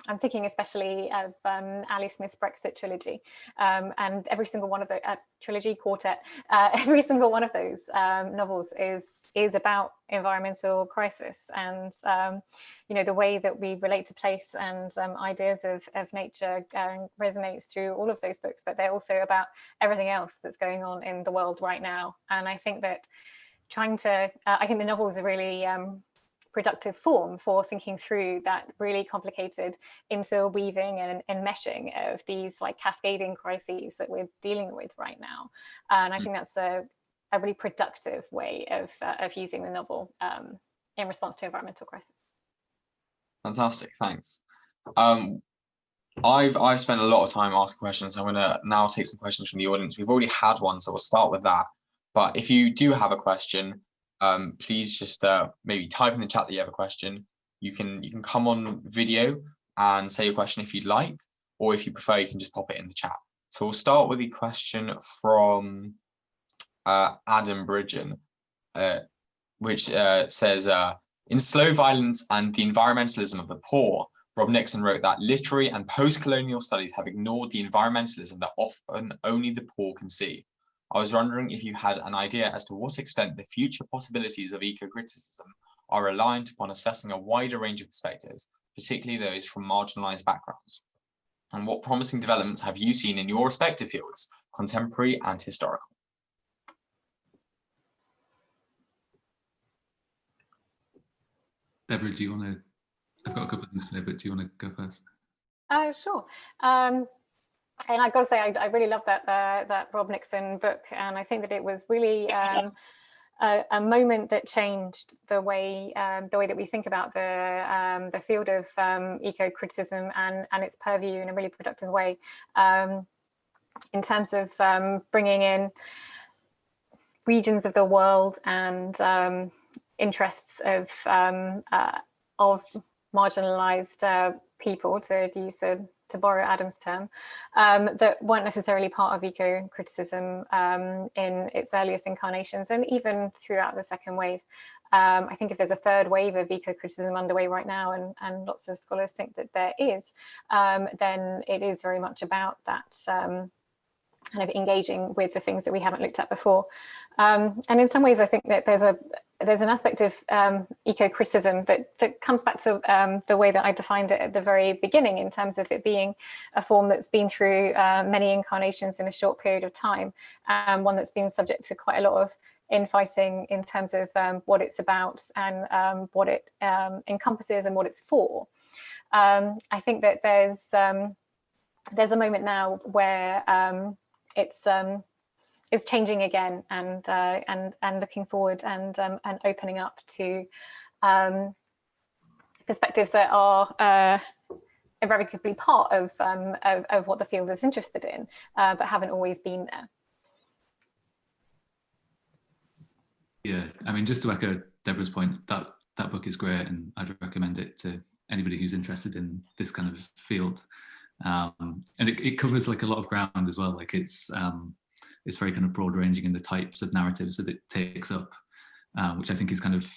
Speaker 3: I'm thinking especially of Ali Smith's Brexit trilogy, and every single one of the trilogy quartet, every single one of those novels is about environmental crisis, and you know, the way that we relate to place and ideas of nature resonates through all of those books, but they're also about everything else that's going on in the world right now. And I think that I think the novels are really productive form for thinking through that really complicated interweaving and meshing of these like cascading crises that we're dealing with right now. And I think that's a really productive way of using the novel in response to environmental crisis.
Speaker 2: Fantastic, thanks. I've spent a lot of time asking questions. So I'm going to now take some questions from the audience. We've already had one, so we'll start with that. But if you do have a question, please just maybe type in the chat that you have a question. You can come on video and say your question if you'd like, or if you prefer, you can just pop it in the chat. So we'll start with the question from Adam Bridgen, which says, in Slow Violence and the Environmentalism of the Poor, Rob Nixon wrote that literary and post-colonial studies have ignored the environmentalism that often only the poor can see. I was wondering if you had an idea as to what extent the future possibilities of eco-criticism are reliant upon assessing a wider range of perspectives, particularly those from marginalized backgrounds. And what promising developments have you seen in your respective fields, contemporary and historical?
Speaker 1: Deborah, do you want to? I've got a couple of things to say, but do you want to go first?
Speaker 3: Sure. And I've got to say, I really love that Rob Nixon book, and I think that it was really a moment that changed the way that we think about the field of eco-criticism and its purview in a really productive way, in terms of bringing in regions of the world and interests of marginalized people, to borrow Adam's term, that weren't necessarily part of eco-criticism in its earliest incarnations, and even throughout the second wave. I think if there's a third wave of eco-criticism underway right now, and lots of scholars think that there is, then it is very much about that kind of engaging with the things that we haven't looked at before. And in some ways, I think that there's an aspect of eco-criticism that comes back to the way that I defined it at the very beginning, in terms of it being a form that's been through many incarnations in a short period of time, and one that's been subject to quite a lot of infighting in terms of what it's about and what it encompasses and what it's for. I think that there's a moment now where it's changing again, and looking forward, and opening up to perspectives that are irrevocably part of what the field is interested in, but haven't always been there.
Speaker 1: Yeah, I mean, just to echo Deborah's point, that book is great, and I'd recommend it to anybody who's interested in this kind of field. And it covers like a lot of ground as well. Like it's very kind of broad ranging in the types of narratives that it takes up, which I think is kind of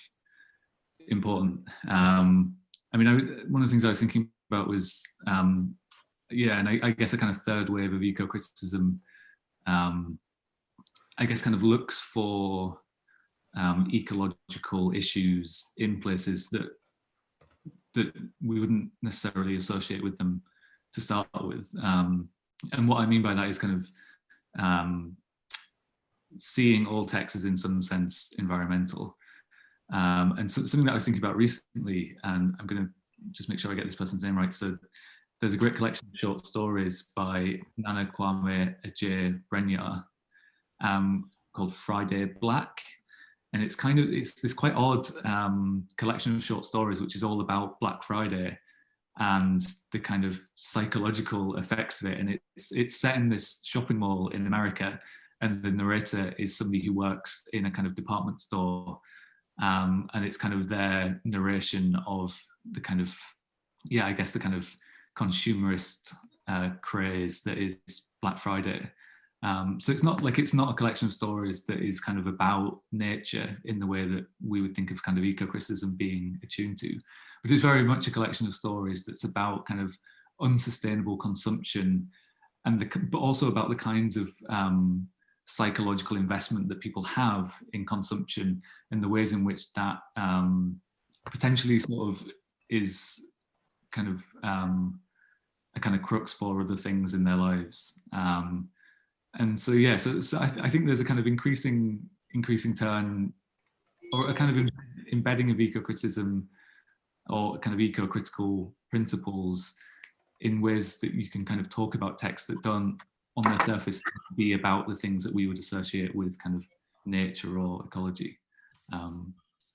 Speaker 1: important. I mean, one of the things I was thinking about was, yeah, and I guess a kind of third wave of eco-criticism, I guess kind of looks for ecological issues in places that we wouldn't necessarily associate with them to start with. And what I mean by that is kind of seeing all texts as in some sense environmental. And so, something that I was thinking about recently, and I'm going to just make sure I get this person's name right. So there's a great collection of short stories by Nana Kwame Adjei-Brenyah called Friday Black. And it's this quite odd collection of short stories, which is all about Black Friday and the kind of psychological effects of it. And it's set in this shopping mall in America, and the narrator is somebody who works in a kind of department store. And it's kind of their narration of the kind of, yeah, I guess the kind of consumerist craze that is Black Friday. So it's not a collection of stories that is kind of about nature in the way that we would think of kind of eco-criticism being attuned to, but it's very much a collection of stories that's about kind of unsustainable consumption, and but also about the kinds of psychological investment that people have in consumption, and the ways in which that potentially sort of is kind of a kind of crux for other things in their lives. And so, yeah, so I think there's a kind of increasing turn, or a kind of embedding of eco-criticism or kind of eco-critical principles in ways that you can kind of talk about texts that don't, on their surface, be about the things that we would associate with kind of nature or ecology.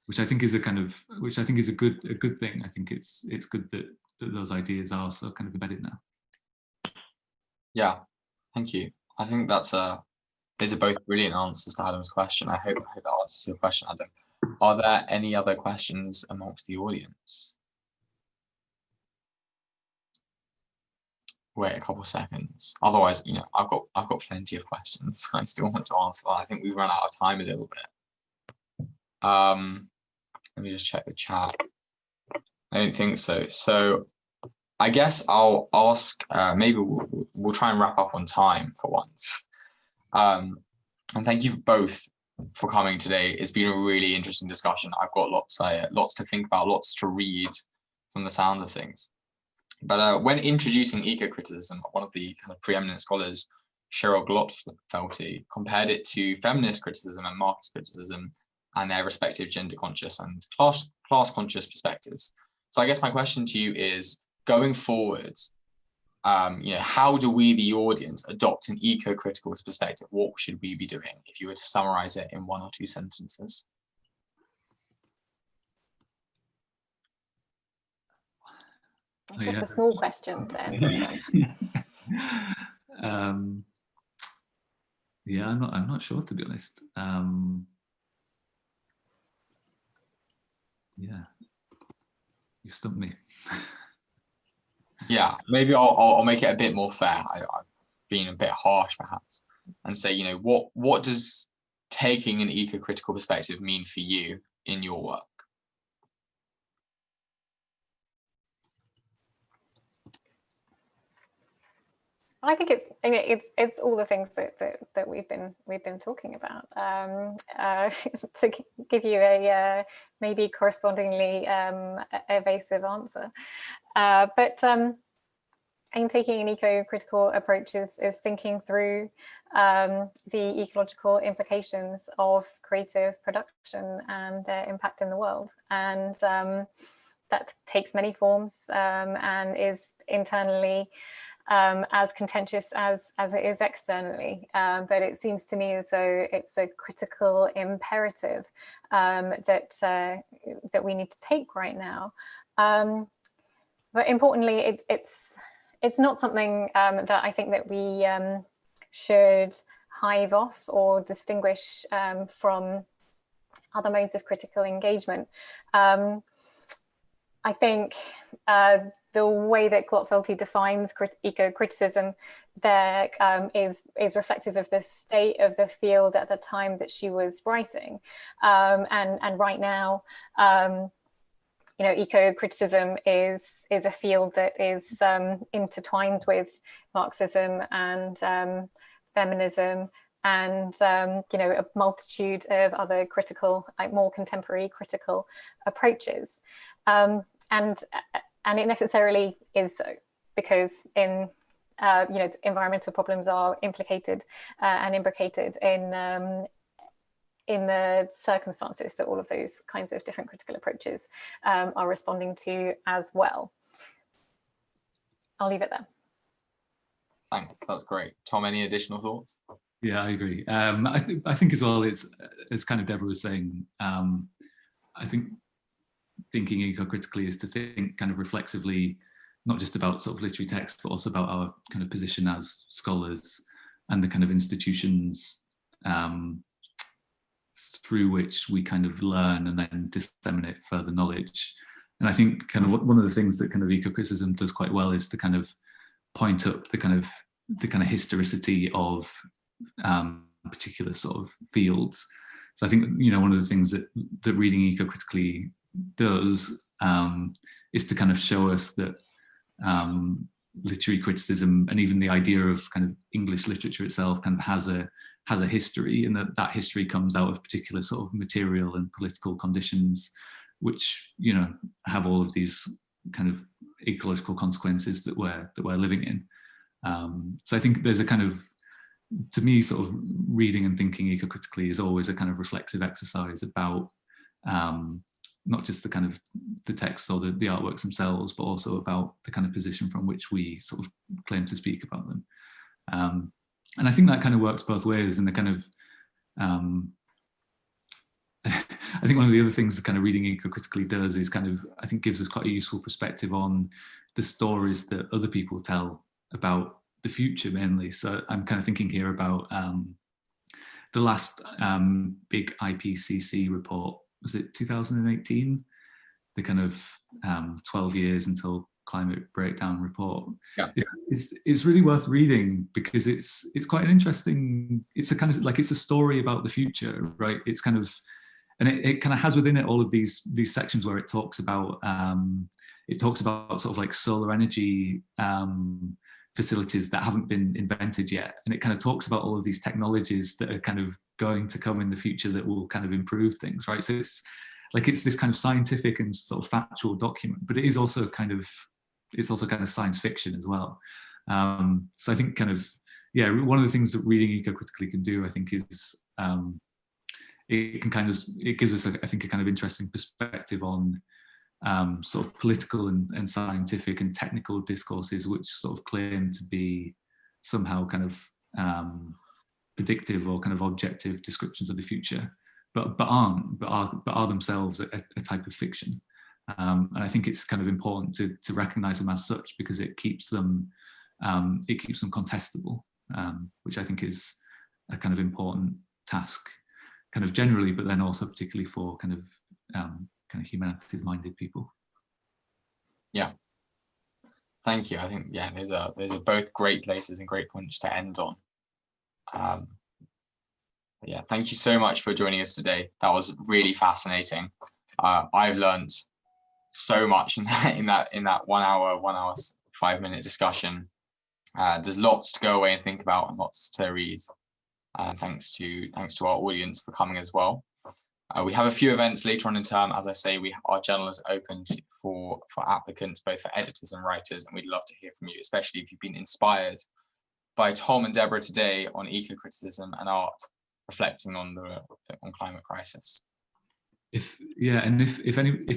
Speaker 1: which I think is a good thing. I think it's good that those ideas are so kind of embedded now.
Speaker 2: Yeah, thank you. I think these are both brilliant answers to Adam's question. I hope that answers your question, Adam. Are there any other questions amongst the audience? Wait a couple of seconds. Otherwise, you know, I've got plenty of questions I still want to answer. I think we've run out of time a little bit. Let me just check the chat. I don't think so. So I guess I'll ask, maybe we'll try and wrap up on time for once. And thank you both for coming today. It's been a really interesting discussion. I've got lots to think about, lots to read from the sounds of things. But when introducing eco-criticism, one of the kind of preeminent scholars, Cheryl Glotfelty, compared it to feminist criticism and Marxist criticism and their respective gender-conscious and class-conscious perspectives. So I guess my question to you is, going forward, you know, how do we, the audience, adopt an eco-critical perspective? What should we be doing if you were to summarize it in 1 or 2 sentences?
Speaker 3: Just a small question then.
Speaker 1: Yeah, I'm not sure, to be honest. Yeah, you stumped me.
Speaker 2: Yeah, maybe I'll make it a bit more fair. I've been a bit harsh perhaps, and say, you know, what does taking an eco-critical perspective mean for you in your work?
Speaker 3: I think it's all the things that we've been talking about. To give you a maybe correspondingly evasive answer, but I'm taking an eco-critical approach is thinking through the ecological implications of creative production and their impact in the world, and that takes many forms and is internally as contentious as it is externally, but it seems to me as though it's a critical imperative that we need to take right now. But importantly, it's not something that I think that we should hive off or distinguish from other modes of critical engagement. I think the way that Glotfelty defines eco-criticism there is reflective of the state of the field at the time that she was writing. And right now, you know, eco-criticism is a field that is intertwined with Marxism and feminism and you know, a multitude of other critical, like more contemporary critical approaches. And it necessarily is so, because in you know, environmental problems are implicated and imbricated in the circumstances that all of those kinds of different critical approaches are responding to as well. I'll leave it there.
Speaker 2: Thanks, that's great. Tom, any additional thoughts?
Speaker 1: Yeah, I agree. I think as well, it's as kind of Deborah was saying, I think thinking eco-critically is to think kind of reflexively, not just about sort of literary text, but also about our kind of position as scholars and the kind of institutions through which we kind of learn and then disseminate further knowledge. And I think kind of one of the things that kind of eco-criticism does quite well is to kind of point up the kind of historicity of particular sort of fields. So I think, you know, one of the things that reading eco-critically does is to kind of show us that literary criticism and even the idea of kind of English literature itself kind of has a history, and that history comes out of particular sort of material and political conditions, which, you know, have all of these kind of ecological consequences that we're living in. So I think there's a kind of, to me, sort of reading and thinking eco-critically is always a kind of reflexive exercise about not just the kind of the text or the artworks themselves, but also about the kind of position from which we sort of claim to speak about them. And I think that kind of works both ways, in the kind of, I think one of the other things that kind of reading eco-critically does is kind of, I think, gives us quite a useful perspective on the stories that other people tell about the future mainly. So I'm kind of thinking here about the last big IPCC report. Was it 2018? The kind of 12 years until climate breakdown report.
Speaker 2: Yeah.
Speaker 1: It's really worth reading because it's quite an interesting, it's a kind of like, it's a story about the future, right? It's kind of, and it kind of has within it all of these sections where it talks about sort of like solar energy facilities that haven't been invented yet. And it kind of talks about all of these technologies that are kind of going to come in the future that will kind of improve things, right? So it's this kind of scientific and sort of factual document, but it is also kind of, it's also kind of science fiction as well. So I think kind of, yeah, one of the things that reading eco-critically can do, I think, is it gives us, I think, a kind of interesting perspective on sort of political and scientific and technical discourses which sort of claim to be somehow kind of predictive or kind of objective descriptions of the future, but are themselves a type of fiction. And I think it's kind of important to recognize them as such, because it keeps them contestable, which I think is a kind of important task, kind of generally, but then also particularly for kind of humanities-minded people.
Speaker 2: Yeah, thank you. I think, yeah, those are both great places and great points to end on. Yeah, thank you so much for joining us today. That was really fascinating. I've learned so much in that 1 hour 5 minute discussion. There's lots to go away and think about and lots to read. Thanks to our audience for coming as well. We have a few events later on in term. As I say, our journal is open for applicants, both for editors and writers, and we'd love to hear from you, especially if you've been inspired by Tom and Deborah today on eco-criticism and art, reflecting on climate crisis.
Speaker 1: If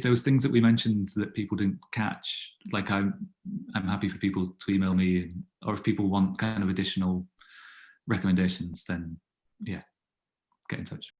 Speaker 1: there was things that we mentioned that people didn't catch, like I'm happy for people to email me, or if people want kind of additional recommendations, then yeah, get in touch.